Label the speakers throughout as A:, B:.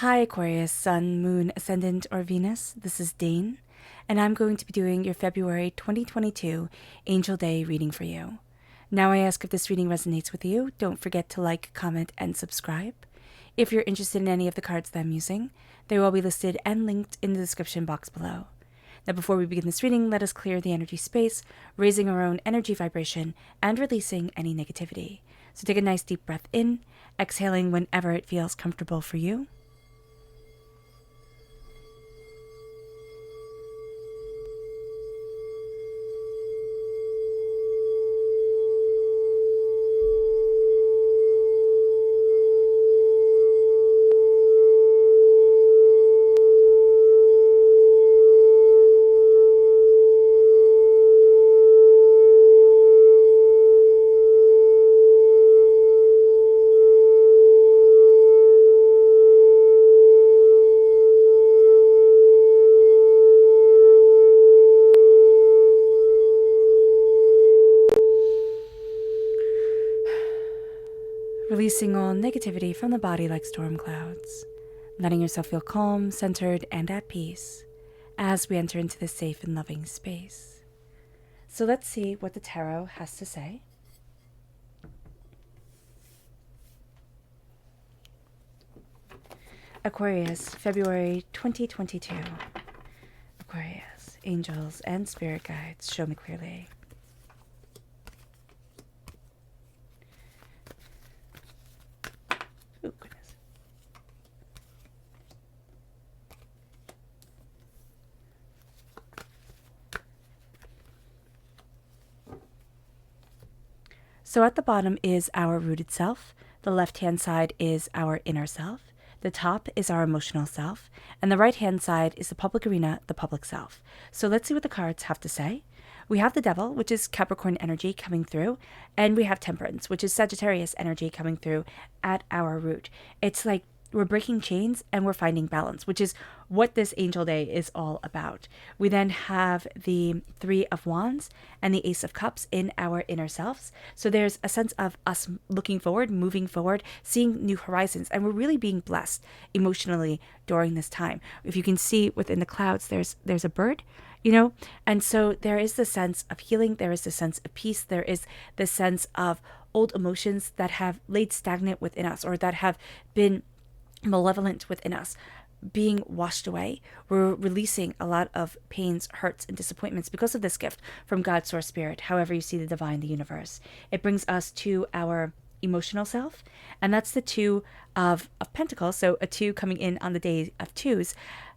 A: Hi Aquarius, Sun, Moon, Ascendant, or Venus. This is Dane, and I'm going to be doing your February 2022 Angel Day reading for you. Now I ask if this reading resonates with you, don't forget to like, comment, and subscribe. If you're interested in any of the cards that I'm using, they will all be listed and linked in the description box below. Now before we begin this reading, let us clear the energy space, raising our own energy vibration and releasing any negativity. So take a nice deep breath in, exhaling whenever it feels comfortable for you. Releasing all negativity from the body like storm clouds, letting yourself feel calm, centered, and at peace as we enter into this safe and loving space. So let's see what the tarot has to say. Aquarius, February 2022. Aquarius, angels and spirit guides, show me clearly. Oh, goodness. So at the bottom is our rooted self. The left-hand side is our inner self. The top is our emotional self. And the right-hand side is the public arena, the public self. So let's see what the cards have to say. We have the Devil, which is Capricorn energy coming through. And we have Temperance, which is Sagittarius energy coming through at our root. It's like we're breaking chains and we're finding balance, which is what this Angel Day is all about. We then have the Three of Wands and the Ace of Cups in our inner selves. So there's a sense of us looking forward, moving forward, seeing new horizons, and we're really being blessed emotionally during this time. If you can see within the clouds, there's a bird, and so there is the sense of healing, there is the sense of peace, there is the sense of old emotions that have laid stagnant within us or that have been malevolent within us being washed away. We're releasing a lot of pains, hurts, and disappointments because of this gift from God, Source, Spirit, however you see the divine, the universe. It brings us to our emotional self, and that's the Two of Pentacles. So a two coming in on the day of twos.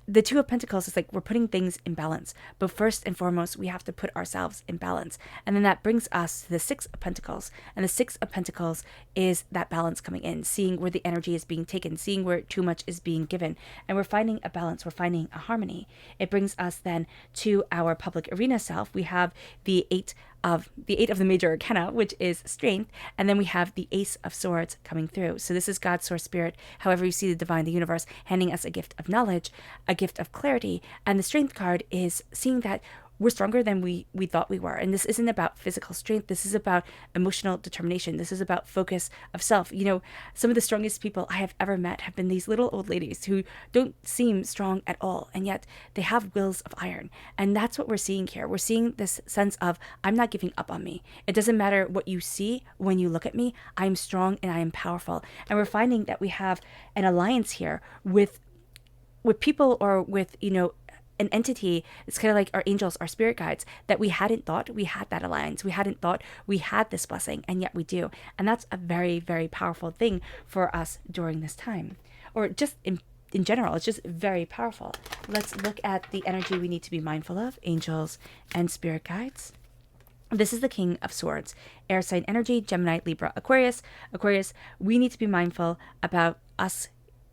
A: The Two of Pentacles is like we're putting things in balance, but first and foremost, we have to put ourselves in balance. And then that brings us to the Six of Pentacles. And the Six of Pentacles is that balance coming in, seeing where the energy is being taken, seeing where too much is being given. And we're finding a balance, we're finding a harmony. It brings us then to our public arena self. We have the eight of the major arcana, which is strength, and then we have the Ace of Swords coming through. So this is God, Source, Spirit, however you see the divine, the universe, handing us a gift of knowledge, a gift of clarity, and the strength card is seeing that we're stronger than we thought we were. And this isn't about physical strength. This is about emotional determination. This is about focus of self. Some of the strongest people I have ever met have been these little old ladies who don't seem strong at all. And yet they have wills of iron. And that's what we're seeing here. We're seeing this sense of, I'm not giving up on me. It doesn't matter what you see when you look at me. I am strong and I am powerful. And we're finding that we have an alliance here with people or with, an entity. It's kind of like our angels, our spirit guides, that we hadn't thought we had that alliance. We hadn't thought we had this blessing, and yet we do. And that's a very, very powerful thing for us during this time, or just in general. It's just very powerful. Let's look at the energy we need to be mindful of, angels and spirit guides. This is the King of Swords, air sign energy, Gemini, Libra, Aquarius. Aquarius, we need to be mindful about us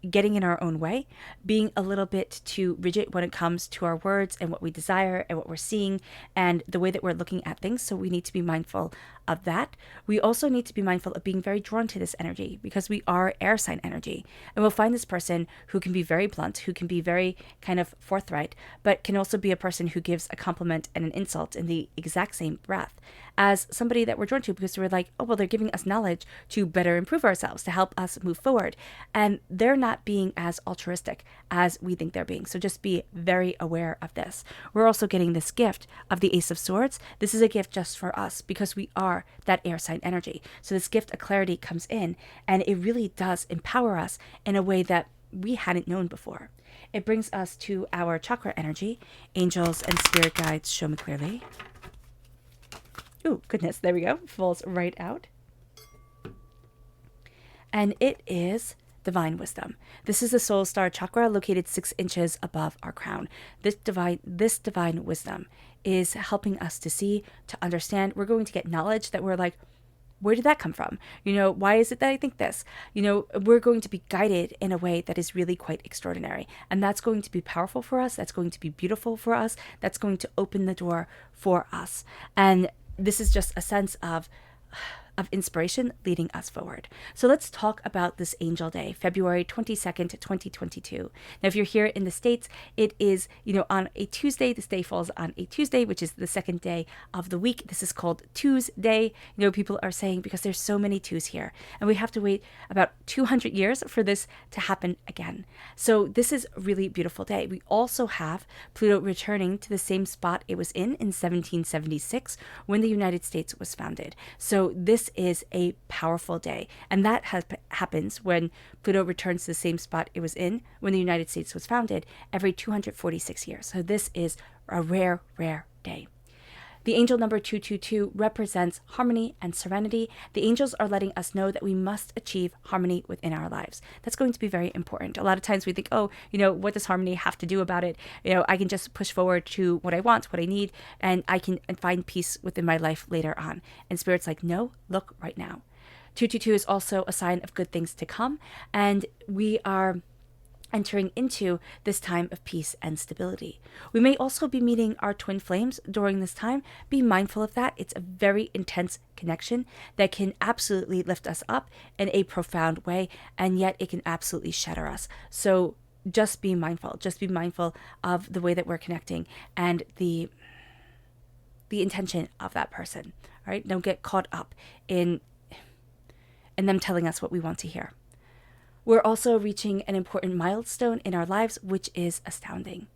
A: getting in our own way, being a little bit too rigid when it comes to our words and what we desire and what we're seeing and the way that we're looking at things. So we need to be mindful of that. We also need to be mindful of being very drawn to this energy because we are air sign energy. And we'll find this person who can be very blunt, who can be very kind of forthright, but can also be a person who gives a compliment and an insult in the exact same breath as somebody that we're drawn to because we're like, oh, well, they're giving us knowledge to better improve ourselves, to help us move forward. And they're not not being as altruistic as we think they're being. So just be very aware of this. We're also getting this gift of the Ace of Swords. This is a gift just for us because we are that air sign energy. So this gift of clarity comes in, and it really does empower us in a way that we hadn't known before. It brings us to our chakra energy. Angels and spirit guides, show me clearly. Oh, goodness, there we go. Falls right out. And it is divine wisdom. This is the soul star chakra located 6 inches above our crown. This divine wisdom is helping us to see, to understand. We're going to get knowledge that we're like, where did that come from? Why is it that I think this? We're going to be guided in a way that is really quite extraordinary. And that's going to be powerful for us. That's going to be beautiful for us. That's going to open the door for us. And this is just a sense of inspiration leading us forward. So let's talk about this Angel Day, February 22nd, 2022. Now, if you're here in the States, it is, on a Tuesday. This day falls on a Tuesday, which is the second day of the week. This is called Tuesday. People are saying because there's so many twos here, and we have to wait about 200 years for this to happen again. So this is a really beautiful day. We also have Pluto returning to the same spot it was in 1776 when the United States was founded. So this is a powerful day, and that happens when Pluto returns to the same spot it was in when the United States was founded every 246 years. So this is a rare day. The angel number 222 represents harmony and serenity. The angels are letting us know that we must achieve harmony within our lives. That's going to be very important. A lot of times we think, what does harmony have to do about it? I can just push forward to what I want, what I need, and I can find peace within my life later on. And Spirit's like, no, look right now. 222 is also a sign of good things to come, and we are entering into this time of peace and stability. We may also be meeting our twin flames during this time. Be mindful of that. It's a very intense connection that can absolutely lift us up in a profound way, and yet it can absolutely shatter us. So just be mindful. Just be mindful of the way that we're connecting and the intention of that person. All right? Don't get caught up in them telling us what we want to hear. We're also reaching an important milestone in our lives, which is astounding.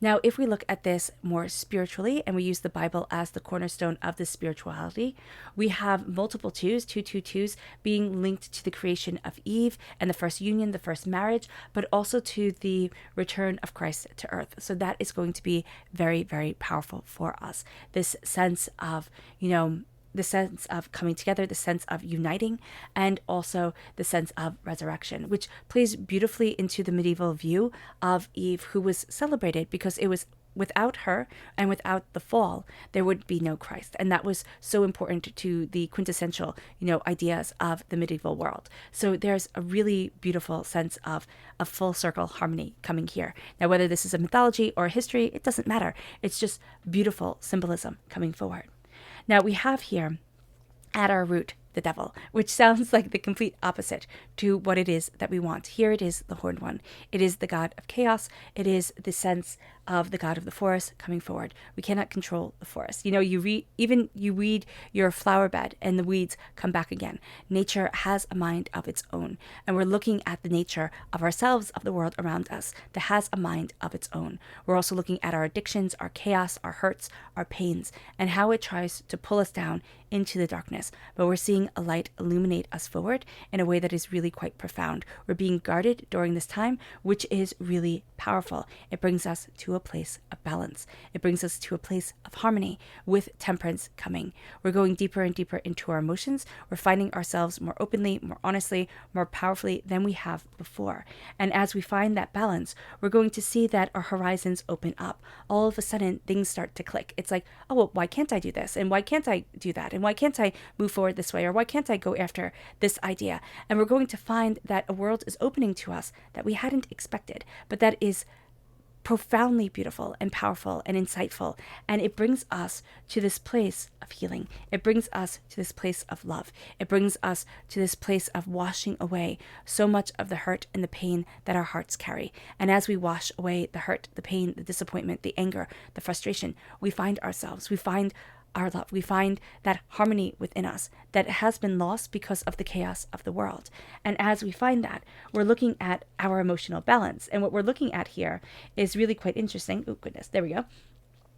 A: Now, if we look at this more spiritually, and we use the Bible as the cornerstone of this spirituality, we have multiple twos, 222s, being linked to the creation of Eve and the first union, the first marriage, but also to the return of Christ to earth. So that is going to be very, very powerful for us. This sense of, the sense of coming together, the sense of uniting, and also the sense of resurrection, which plays beautifully into the medieval view of Eve, who was celebrated because it was without her and without the fall, there would be no Christ. And that was so important to the quintessential, ideas of the medieval world. So there's a really beautiful sense of a full circle harmony coming here. Now, whether this is a mythology or a history, it doesn't matter. It's just beautiful symbolism coming forward. Now, we have here at our root the devil, which sounds like the complete opposite to what it is that we want. Here it is the horned one. It is the god of chaos. It is the sense of the god of the forest coming forward. We cannot control the forest. You weed your flower bed and the weeds come back again. Nature has a mind of its own, and we're looking at the nature of ourselves, of the world around us, that has a mind of its own. We're also looking at our addictions, our chaos, our hurts, our pains, and how it tries to pull us down into the darkness. But we're seeing a light illuminate us forward in a way that is really quite profound. We're being guarded during this time, which is really powerful. It brings us to a place of balance. It brings us to a place of harmony with temperance coming. We're going deeper and deeper into our emotions. We're finding ourselves more openly, more honestly, more powerfully than we have before. And as we find that balance, we're going to see that our horizons open up. All of a sudden, things start to click. It's like, oh, well, why can't I do this? And why can't I do that? And why can't I move forward this way? Or why can't I go after this idea? And we're going to find that a world is opening to us that we hadn't expected, but that is profoundly beautiful and powerful and insightful. And it brings us to this place of healing. It brings us to this place of love. It brings us to this place of washing away so much of the hurt and the pain that our hearts carry. And as we wash away the hurt, the pain, the disappointment, the anger, the frustration, we find ourselves. We find our love. We find that harmony within us that has been lost because of the chaos of the world. And as we find that, we're looking at our emotional balance. And what we're looking at here is really quite interesting. Oh, goodness. There we go.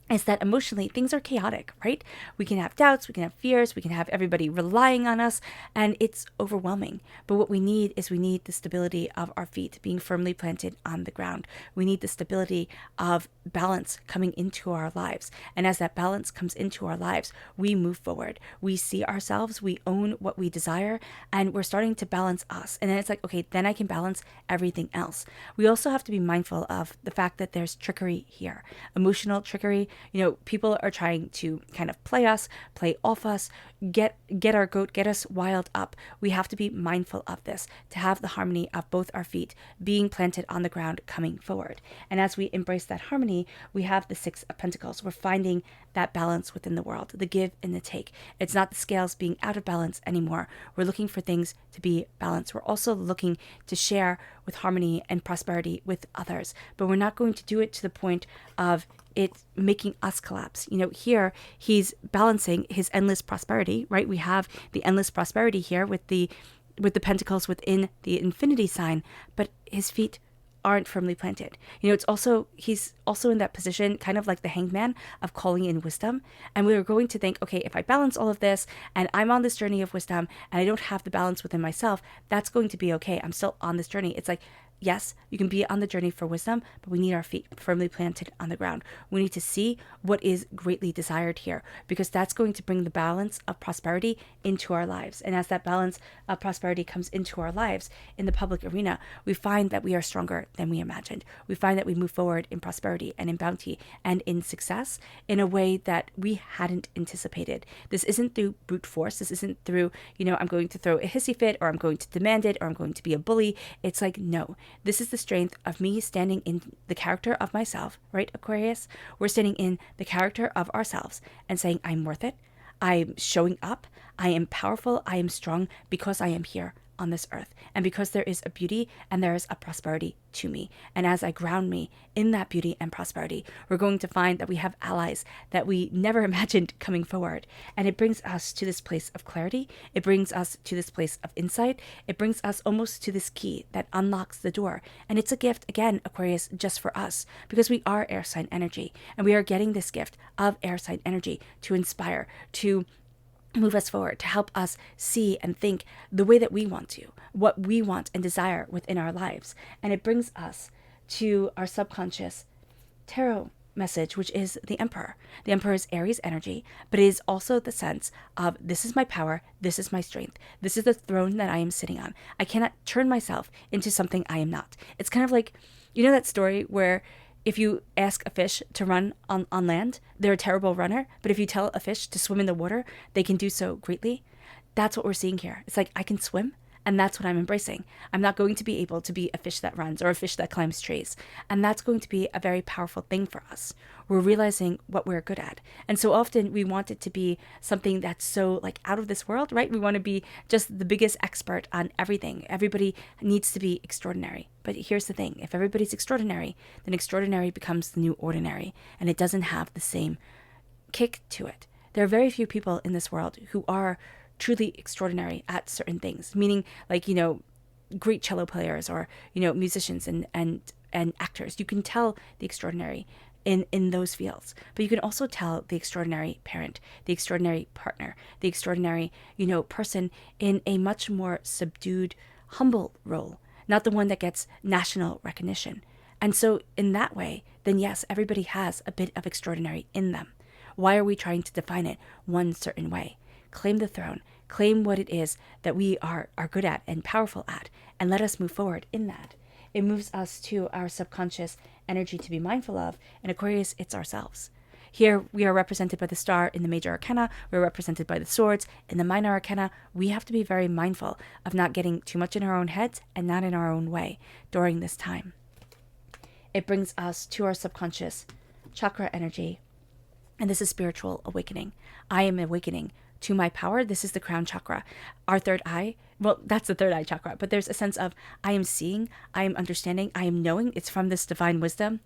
A: Is that emotionally things are chaotic, right? We can have doubts, we can have fears, we can have everybody relying on us, and it's overwhelming. But what we need is we need the stability of our feet being firmly planted on the ground. We need the stability of balance coming into our lives. And as that balance comes into our lives, we move forward. We see ourselves, we own what we desire, and we're starting to balance us. And then it's like, okay, then I can balance everything else. We also have to be mindful of the fact that there's trickery here, emotional trickery. People are trying to kind of play us, play off us, get our goat, get us wild up. We have to be mindful of this to have the harmony of both our feet being planted on the ground coming forward. And as we embrace that harmony, we have the Six of Pentacles. We're finding that balance within the world, the give and the take. It's not the scales being out of balance anymore. We're looking for things to be balanced. We're also looking to share with harmony and prosperity with others, but we're not going to do it to the point of it making us collapse. Here he's balancing his endless prosperity, right? We have the endless prosperity here with the pentacles within the infinity sign, but his feet aren't firmly planted. He's also in that position, kind of like the Hanged Man, of calling in wisdom. And we were going to think, okay, if I balance all of this and I'm on this journey of wisdom and I don't have the balance within myself, that's going to be okay. I'm still on this journey. It's like, yes, you can be on the journey for wisdom, but we need our feet firmly planted on the ground. We need to see what is greatly desired here, because that's going to bring the balance of prosperity into our lives. And as that balance of prosperity comes into our lives in the public arena, we find that we are stronger than we imagined. We find that we move forward in prosperity and in bounty and in success in a way that we hadn't anticipated. This isn't through brute force. This isn't through, I'm going to throw a hissy fit, or I'm going to demand it, or I'm going to be a bully. It's like, no. This is the strength of me standing in the character of myself, right, Aquarius? We're standing in the character of ourselves and saying, I'm worth it. I'm showing up. I am powerful. I am strong because I am here on this earth, and because there is a beauty and there is a prosperity to me. And as I ground me in that beauty and prosperity, we're going to find that we have allies that we never imagined coming forward. And it brings us to this place of clarity. It brings us to this place of insight. It brings us almost to this key that unlocks the door. And it's a gift, again, Aquarius, just for us, because we are air sign energy, and we are getting this gift of air sign energy to inspire, to move us forward, to help us see and think the way that we want to, what we want and desire within our lives. And it brings us to our subconscious tarot message, which is the Emperor. The Emperor is Aries energy, but it is also the sense of, this is my power, this is my strength, this is the throne that I am sitting on. I cannot turn myself into something I am not. It's kind of like, that story where if you ask a fish to run on land, they're a terrible runner. But if you tell a fish to swim in the water, they can do so greatly. That's what we're seeing here. It's like, I can swim, and that's what I'm embracing. I'm not going to be able to be a fish that runs or a fish that climbs trees. And that's going to be a very powerful thing for us. We're realizing what we're good at. And so often we want it to be something that's so like out of this world, right? We want to be just the biggest expert on everything. Everybody needs to be extraordinary. But here's the thing. If everybody's extraordinary, then extraordinary becomes the new ordinary. And it doesn't have the same kick to it. There are very few people in this world who are truly extraordinary at certain things, meaning like, great cello players or, musicians and actors. You can tell the extraordinary in those fields, but you can also tell the extraordinary parent, the extraordinary partner, the extraordinary, person in a much more subdued, humble role, not the one that gets national recognition. And so in that way, then yes, everybody has a bit of extraordinary in them. Why are we trying to define it one certain way? Claim the throne, claim what it is that we are good at and powerful at, and let us move forward in that. It moves us to our subconscious energy to be mindful of, and Aquarius, it's ourselves. Here we are represented by the star in the major arcana, we're represented by the swords in the minor arcana. We have to be very mindful of not getting too much in our own heads and not in our own way during this time. It brings us to our subconscious chakra energy, and this is spiritual awakening. I am awakening to my power. This is the crown chakra. Our third eye, well, that's the third eye chakra, but there's a sense of I am seeing, I am understanding, I am knowing. It's from this divine wisdom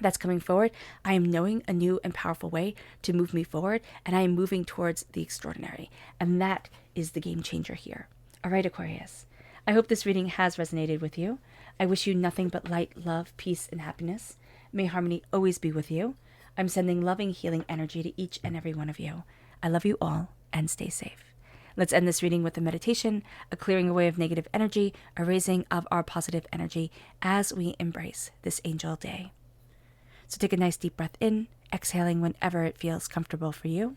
A: that's coming forward, I am knowing a new and powerful way to move me forward, and I am moving towards the extraordinary. And that is the game changer here. All right, Aquarius. I hope this reading has resonated with you. I wish you nothing but light, love, peace, and happiness. May harmony always be with you. I'm sending loving, healing energy to each and every one of you. I love you all, and stay safe. Let's end this reading with a meditation, a clearing away of negative energy, a raising of our positive energy as we embrace this angel day. So take a nice deep breath in, exhaling whenever it feels comfortable for you.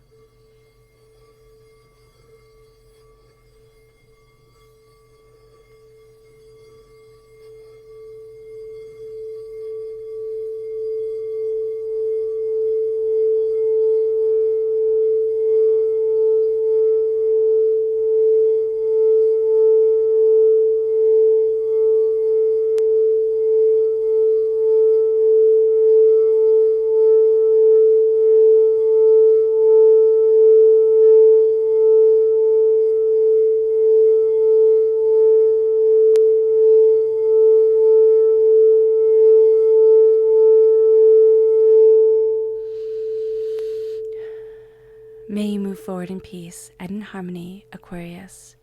A: May you move forward in peace and in harmony, Aquarius,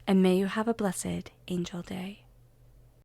A: and may you have a blessed angel day.